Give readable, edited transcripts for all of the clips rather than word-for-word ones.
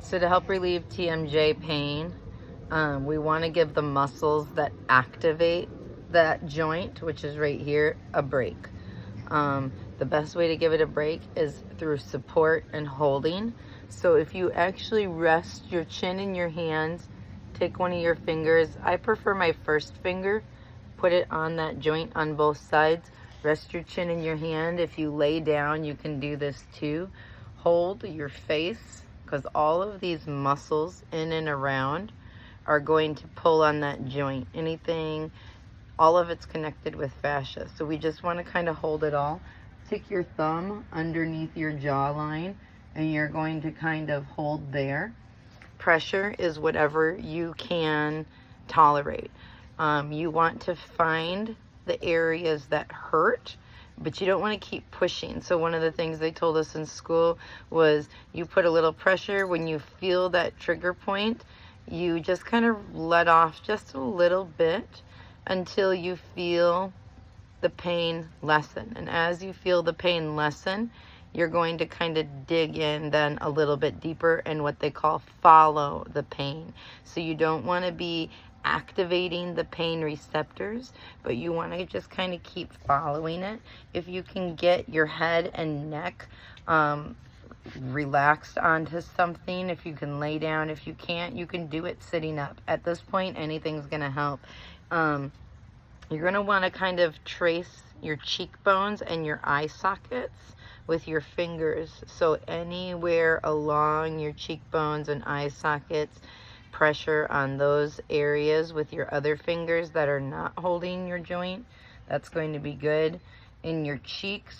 So to help relieve TMJ pain, we want to give the muscles that activate that joint, which is right here, a break. The best way to give it a break is through support and holding. So if you actually rest your chin in your hands, take one of your fingers, I prefer my first finger, put it on that joint on both sides, rest your chin in your hand. If you lay down, you can do this too. Hold your face, because all of these muscles in and around are going to pull on that joint. Anything, all of it's connected with fascia. So we just want to kind of hold it all. Stick your thumb underneath your jawline and you're going to kind of hold there. Pressure is whatever you can tolerate. You want to find the areas that hurt, but you don't want to keep pushing. So one of the things they told us in school was you put a little pressure. When you feel that trigger point, you just kind of let off just a little bit until you feel the pain lessen. And as you feel the pain lessen, you're going to kind of dig in then a little bit deeper and what they call follow the pain. So you don't want to be activating the pain receptors, but you want to just kind of keep following it. If you can get your head and neck relaxed onto something, if you can lay down, if you can't, you can do it sitting up. At this point, anything's going to help. You're going to want to kind of trace your cheekbones and your eye sockets with your fingers. So anywhere along your cheekbones and eye sockets, pressure on those areas with your other fingers that are not holding your joint. That's going to be good. In your cheeks,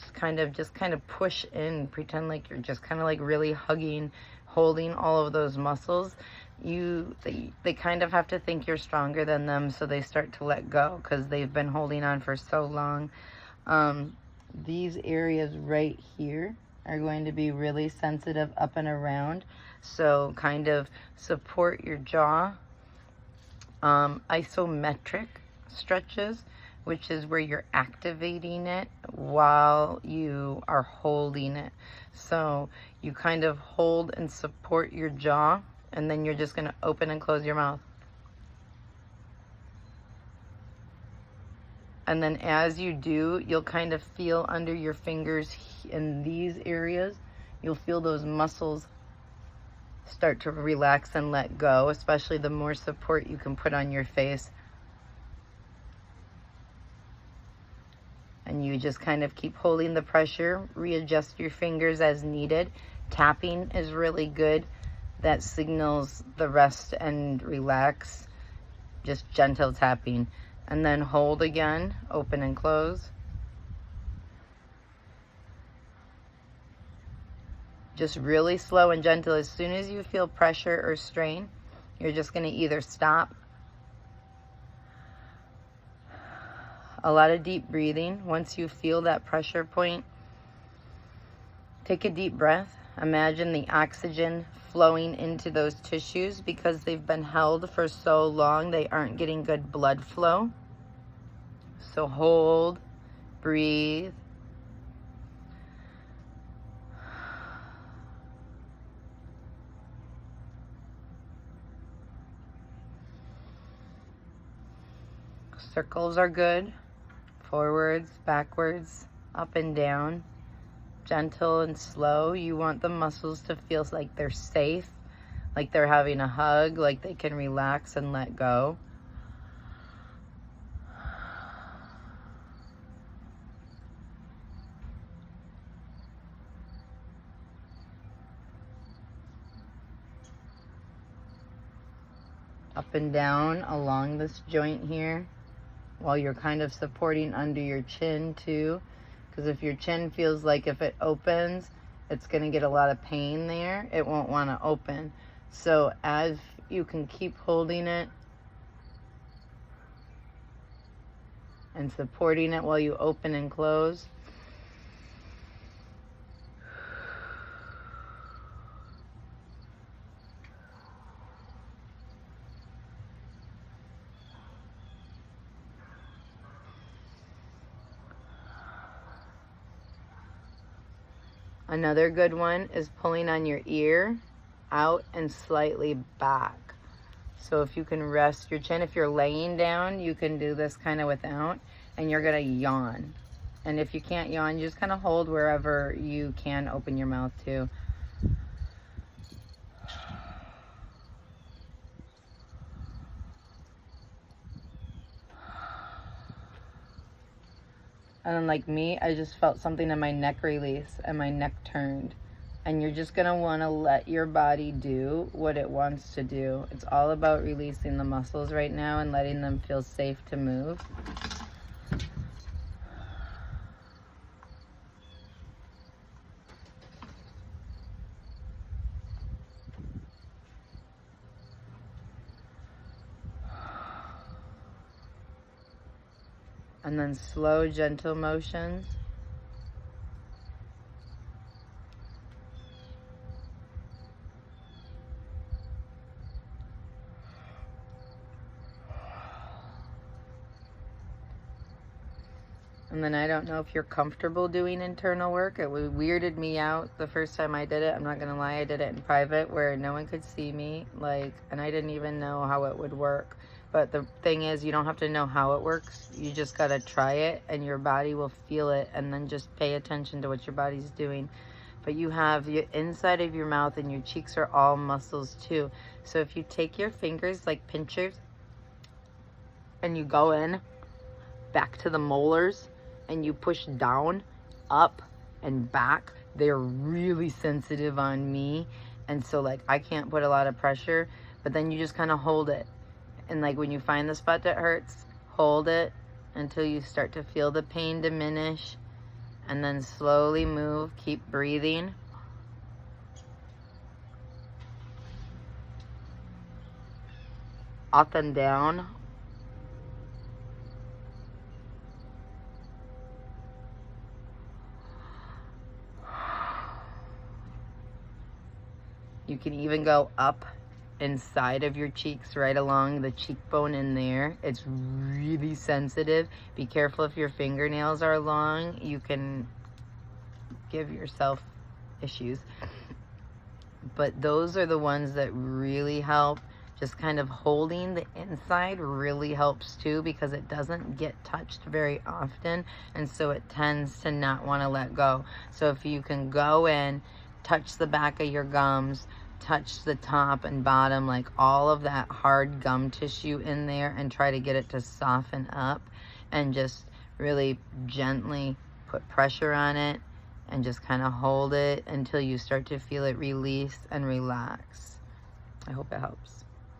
just kind of push in, pretend like you're just kind of like really hugging, holding all of those muscles. They kind of have to think you're stronger than them, so they start to let go because they've been holding on for so long. These areas right here are going to be really sensitive up and around, so kind of support your jaw. Isometric stretches, which is where you're activating it while you are holding it. So you kind of hold and support your jaw, and then you're just going to open and close your mouth. And then as you do, you'll kind of feel under your fingers in these areas, you'll feel those muscles start to relax and let go, especially the more support you can put on your face. And you just kind of keep holding the pressure, readjust your fingers as needed. Tapping is really good. That signals the rest and relax. Just gentle tapping. And then hold again, open and close. Just really slow and gentle. As soon as you feel pressure or strain, you're just going to either stop. A lot of deep breathing. Once you feel that pressure point, take a deep breath. Imagine the oxygen flowing into those tissues because they've been held for so long, they aren't getting good blood flow. So hold, breathe. Circles are good. Forwards, backwards, up and down. Gentle and slow. You want the muscles to feel like they're safe, like they're having a hug, like they can relax and let go. Up and down along this joint here, while you're kind of supporting under your chin too, because if your chin feels like if it opens, it's going to get a lot of pain there. It won't want to open. So as you can keep holding it and supporting it while you open and close. Another good one is pulling on your ear out and slightly back. So if you can rest your chin, if you're laying down, you can do this kind of without, and you're gonna yawn. And if you can't yawn, you just kind of hold wherever you can open your mouth to. And then like me, I just felt something in my neck release and my neck turned. And you're just gonna wanna let your body do what it wants to do. It's all about releasing the muscles right now and letting them feel safe to move. And then slow, gentle motions. And then I don't know if you're comfortable doing internal work. It weirded me out the first time I did it. I'm not gonna lie, I did it in private where no one could see me, and I didn't even know how it would work. But the thing is, you don't have to know how it works. You just gotta try it and your body will feel it, and then just pay attention to what your body's doing. But you have your inside of your mouth and your cheeks are all muscles too. So if you take your fingers like pinchers and you go in back to the molars and you push down, up and back, they're really sensitive on me. And so like I can't put a lot of pressure, but then you just kind of hold it. And like when you find the spot that hurts, hold it until you start to feel the pain diminish, and then slowly move. Keep breathing. Up and down. You can even go up inside of your cheeks, right along the cheekbone in there. It's really sensitive. Be careful if your fingernails are long. You can give yourself issues. But those are the ones that really help. Just kind of holding the inside really helps too, because it doesn't get touched very often, and so it tends to not want to let go. So if you can go in, touch the back of your gums, touch the top and bottom, like all of that hard gum tissue in there, and try to get it to soften up, and just really gently put pressure on it and just kind of hold it until you start to feel it release and relax. I hope it helps.